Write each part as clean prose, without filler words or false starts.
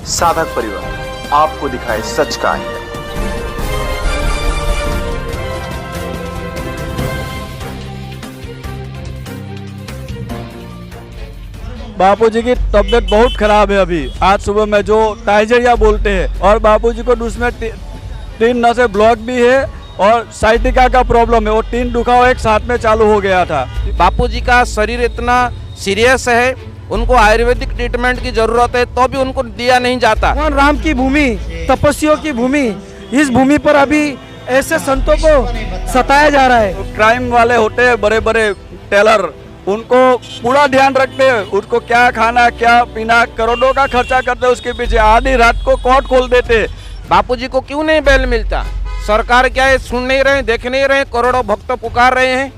साधक परिवार आपको दिखाए सच का आईना। बापूजी की तबीयत बहुत खराब है। अभी आज सुबह में जो टाइजरिया बोलते हैं और बापूजी को उसमें तीन नसें ब्लॉक भी है और साइटिका का प्रॉब्लम है। वो तीन दुखाव एक साथ में चालू हो गया था। बापूजी का शरीर इतना सीरियस है, उनको आयुर्वेदिक ट्रीटमेंट की जरूरत है तो भी उनको दिया नहीं जाता। भगवान राम की भूमि, तपस्वियों की भूमि, इस भूमि पर अभी ऐसे संतों को सताया जा रहा है। क्राइम वाले होते हैं बड़े बड़े टेलर, उनको पूरा ध्यान रखते हैं, उसको क्या खाना क्या पीना, करोड़ों का खर्चा करते हैं उसके पीछे। आधी रात को कोर्ट खोल देते। बापूजी को क्यों नहीं बेल मिलता? सरकार क्या है, सुन नहीं रहे, देख नहीं रहे? करोड़ों भक्त पुकार रहे हैं,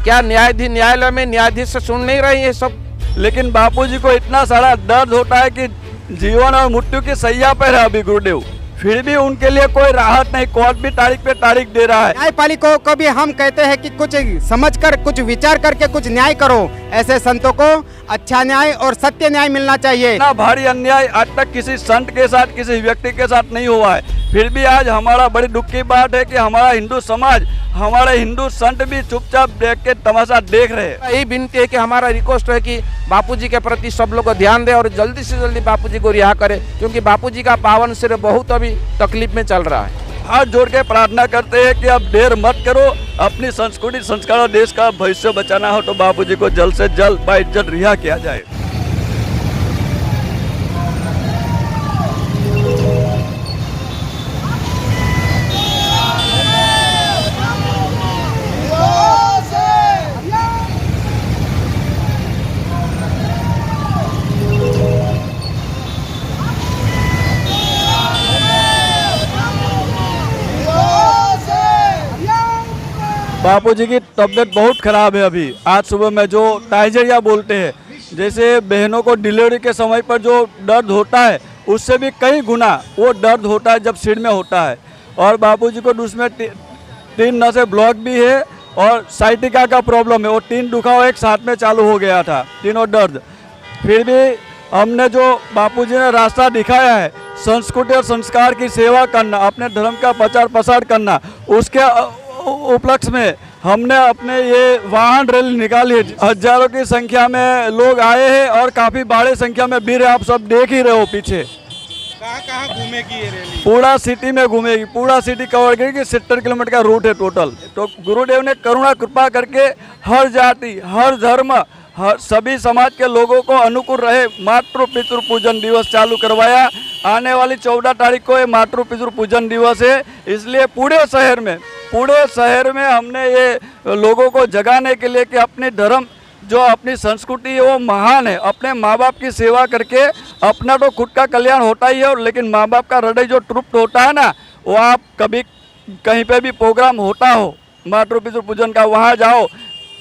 क्या न्यायालय में न्यायाधीश से सुन नहीं रहे ये सब? लेकिन बापूजी को इतना सारा दर्द होता है कि जीवन और मृत्यु की सैया पर है अभी गुरुदेव, फिर भी उनके लिए कोई राहत नहीं। कोर्ट भी तारीख पे तारीख दे रहा है। न्यायपालिका को भी हम कहते हैं कि कुछ समझकर, कुछ विचार करके कुछ न्याय करो। ऐसे संतों को अच्छा न्याय और सत्य न्याय मिलना चाहिए। इतना भारी अन्याय आज तक किसी संत के साथ, किसी व्यक्ति के साथ नहीं हुआ है। फिर भी आज हमारा बड़ी दुख की बात है कि हमारा हिंदू समाज, हमारे हिंदू संत भी चुपचाप देख के तमाशा देख रहे हैं। यही विनती है कि हमारा रिक्वेस्ट है कि बापूजी के प्रति सब लोग ध्यान दें और जल्दी से जल्दी बापूजी को रिहा करें, क्योंकि बापूजी का पावन सिर बहुत अभी तकलीफ में चल रहा है। हाथ जोड़ के प्रार्थना करते हैं कि अब देर मत करो, अपनी संस्कृति संस्कार और देश का भविष्य बचाना हो तो बापूजी को जल्द से जल्द बाइज्जत रिहा किया जाए। बापूजी की तबीयत बहुत खराब है। अभी आज सुबह में जो टाइजरिया बोलते हैं, जैसे बहनों को डिलीवरी के समय पर जो दर्द होता है उससे भी कई गुना वो दर्द होता है जब सिर में होता है। और बापूजी को उसमें तीन नसें ब्लॉक भी है और साइटिका का प्रॉब्लम है। वो तीन दुखाव एक साथ में चालू हो गया था, तीनों दर्द। फिर भी हमने जो बापूजी ने रास्ता दिखाया है, संस्कृति और संस्कार की सेवा करना, अपने धर्म का प्रचार प्रसार करना, उसके उपलक्ष्य में हमने अपने ये वाहन रैली निकाली है। हजारों की संख्या में लोग आए हैं और काफी बड़ी संख्या में भीड़ है। आप सब देख ही रहे हो पीछे। कहाँ घूमेगी ये रैली? पूरा सिटी में घूमेगी, पूरा सिटी कवर करेगी। 70 किलोमीटर का रूट है टोटल। तो गुरुदेव ने करुणा कृपा करके हर जाति, हर धर्म, हर सभी समाज के लोगों को अनुकूल रहे मातृ पितृ पूजन दिवस चालू करवाया। आने वाली 14 तारीख को ये मातृ पितृ पूजन दिवस है, इसलिए पूरे शहर में हमने ये लोगों को जगाने के लिए कि अपनी धर्म जो अपनी संस्कृति है वो महान है। अपने माँ बाप की सेवा करके अपना तो खुद का कल्याण होता ही है, और लेकिन माँ बाप का हृदय जो तृप्त होता है ना, वो आप कभी कहीं पे भी प्रोग्राम होता हो मातृ पितृ पूजन का, वहाँ जाओ,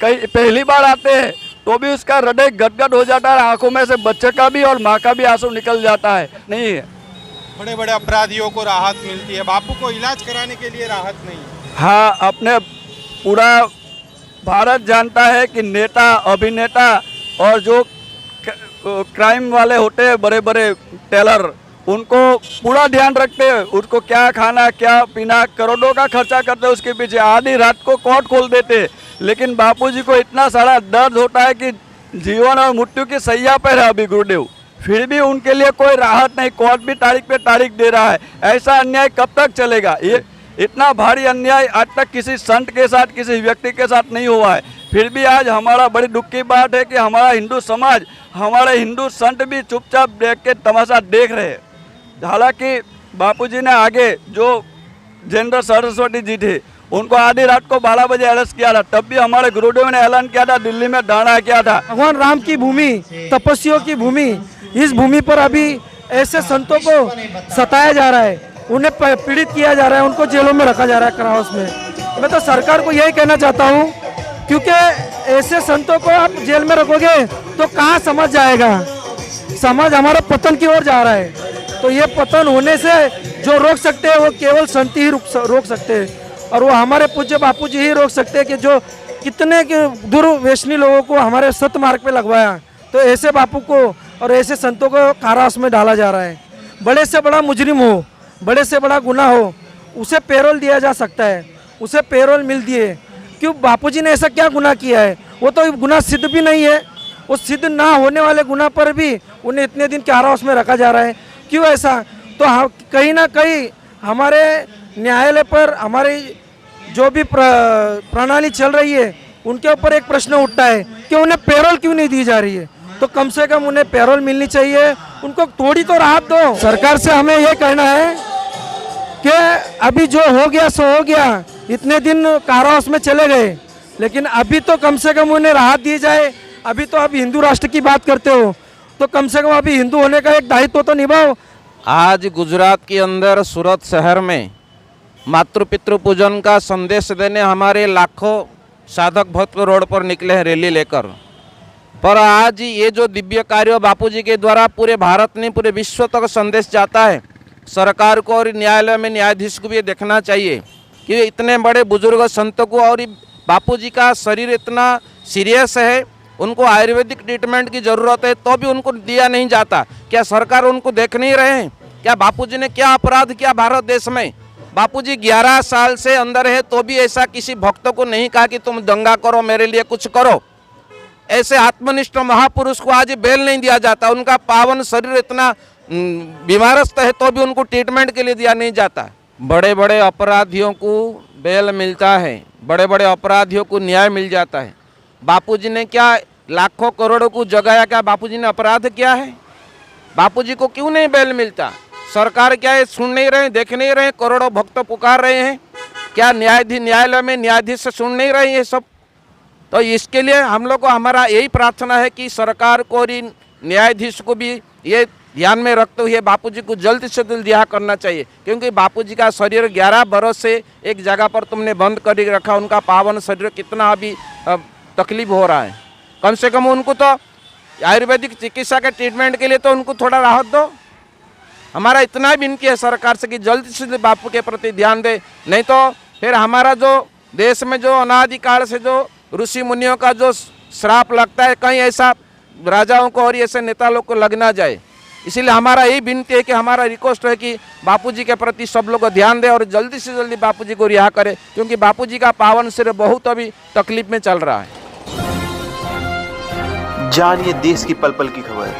कहीं पहली बार आते हैं तो भी उसका हृदय गदगद हो जाता है। आंखों में से बच्चे का भी और माँ का भी आंसू निकल जाता है। नहीं है, बड़े बड़े अपराधियों को राहत मिलती है, बापू को इलाज कराने के लिए राहत नहीं। हाँ, अपने पूरा भारत जानता है कि नेता, अभिनेता और जो क्राइम वाले होते हैं बड़े बड़े टेलर, उनको पूरा ध्यान रखते हैं, उसको क्या खाना क्या पीना, करोड़ों का खर्चा करते हैं उसके पीछे। आधी रात को कोर्ट खोल देते। लेकिन बापूजी को इतना सारा दर्द होता है कि जीवन और मृत्यु की सैया पर है अभी गुरुदेव, फिर भी उनके लिए कोई राहत नहीं। कोर्ट भी तारीख पे तारीख दे रहा है। ऐसा अन्याय कब तक चलेगा? ये इतना भारी अन्याय आज तक किसी संत के साथ, किसी व्यक्ति के साथ नहीं हुआ है। फिर भी आज हमारा बड़ी दुख की बात है कि हमारा हिंदू समाज, हमारे हिंदू संत भी चुपचाप देख के तमाशा देख रहे हैं। हालांकि बापूजी ने आगे जो जनरल सरस्वती जी थे, उनको आधी रात को 12 बजे अरेस्ट किया था। तब भी हमारे गुरुदेव ने ऐलान किया था, दिल्ली में धरना किया था। भगवान राम की भूमि, तपस्वियों की भूमि, इस भूमि पर अभी ऐसे संतों को सताया जा रहा है, उन्हें पीड़ित किया जा रहा है, उनको जेलों में रखा जा रहा है, क्राउस में। मैं तो सरकार को यही कहना चाहता हूँ, क्योंकि ऐसे संतों को आप जेल में रखोगे तो कहाँ समाज जाएगा? समाज हमारा पतन की ओर जा रहा है। तो ये पतन होने से जो रोक सकते हैं वो केवल संत ही रोक सकते हैं, और वो हमारे पूज्य बापूजी ही रोक सकते हैं कि जो कितने दुर्व्यसनी लोगों को हमारे सत मार्ग पे लगवाया। तो ऐसे बापू को और ऐसे संतों को कारावास में डाला जा रहा है। बड़े से बड़ा मुजरिम हो, बड़े से बड़ा गुनाह हो, उसे पैरोल दिया जा सकता है, उसे पैरोल मिलती है। क्यों बापूजी ने ऐसा क्या गुनाह किया है? वो तो गुनाह सिद्ध भी नहीं है। वो सिद्ध ना होने वाले गुनाह पर भी उन्हें इतने दिन कारावास में रखा जा रहा है। क्यों ऐसा? तो कहीं ना कहीं हमारे न्यायालय पर हमारी जो भी प्रणाली चल रही है उनके ऊपर एक प्रश्न उठता है कि उन्हें पैरोल क्यों नहीं दी जा रही है। तो कम से कम उन्हें पैरोल मिलनी चाहिए, उनको थोड़ी तो राहत दो। सरकार से हमें ये कहना है कि अभी जो हो गया सो हो गया, इतने दिन कारावास में चले गए, लेकिन अभी तो कम से कम उन्हें राहत दी जाए। अभी तो आप हिंदू राष्ट्र की बात करते हो, तो कम से कम अभी हिंदू होने का एक दायित्व तो निभाओ। आज गुजरात के अंदर सूरत शहर में मातृ पितृ पूजन का संदेश देने हमारे लाखों साधक भक्त रोड पर निकले हैं रैली लेकर। पर आज ये जो दिव्य कार्य बापूजी के द्वारा पूरे भारत में पूरे विश्व तक संदेश जाता है, सरकार को और न्यायालय में न्यायाधीश को भी ये देखना चाहिए कि इतने बड़े बुजुर्ग संतों को, और बापूजी का शरीर इतना सीरियस है, उनको आयुर्वेदिक ट्रीटमेंट की ज़रूरत है, तो भी उनको दिया नहीं जाता। क्या सरकार उनको देख नहीं रहे हैं? क्या बापूजी ने क्या अपराध किया भारत देश में? बापूजी 11 साल से अंदर है, तो भी ऐसा किसी भक्त को नहीं कहा कि तुम दंगा करो, मेरे लिए कुछ करो। ऐसे आत्मनिष्ठ महापुरुष को आज बेल नहीं दिया जाता। उनका पावन शरीर इतना बीमारस्त है, तो भी उनको ट्रीटमेंट के लिए दिया नहीं जाता। बड़े बड़े अपराधियों को बेल मिलता है, बड़े बड़े अपराधियों को न्याय मिल जाता है। बापूजी ने क्या लाखों करोड़ों को जगाया? क्या बापूजी ने अपराध किया है? बापूजी को क्यों नहीं बेल मिलता? सरकार क्या है सुन नहीं रहे, देख नहीं रहे? करोड़ों भक्त पुकार रहे हैं, क्या न्यायालय में न्यायाधीश सुन नहीं रहे ये सब? तो इसके लिए हम लोग को हमारा यही प्रार्थना है कि सरकार को और न्यायाधीश को भी ये ध्यान में रखते हुए बापूजी को जल्द से जल्द रिहा करना चाहिए, क्योंकि बापूजी का शरीर 11 बरस से एक जगह पर तुमने बंद कर रखा। उनका पावन शरीर कितना अभी तकलीफ हो रहा है। कम से कम उनको तो आयुर्वेदिक चिकित्सा के ट्रीटमेंट के लिए तो उनको थोड़ा राहत दो। हमारा इतना विनती है सरकार से कि जल्द से जल्द बापू के प्रति ध्यान दे, नहीं तो फिर हमारा जो देश में जो अनादिकाल से जो ऋषि मुनियों का जो श्राप लगता है, कहीं ऐसा राजाओं को और ऐसे नेता लोग को लग ना जाए। इसीलिए हमारा यही विनती है कि हमारा रिक्वेस्ट है कि बापूजी के प्रति सब लोग ध्यान दें और जल्दी से जल्दी बापूजी को रिहा करें, क्योंकि बापूजी का पावन शरीर बहुत अभी तकलीफ में चल रहा है। जानिए देश की पल पल की खबर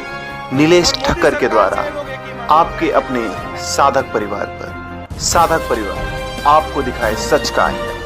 नीलेश ठक्कर के द्वारा आपके अपने साधक परिवार पर। साधक परिवार आपको दिखाए सच का आईना।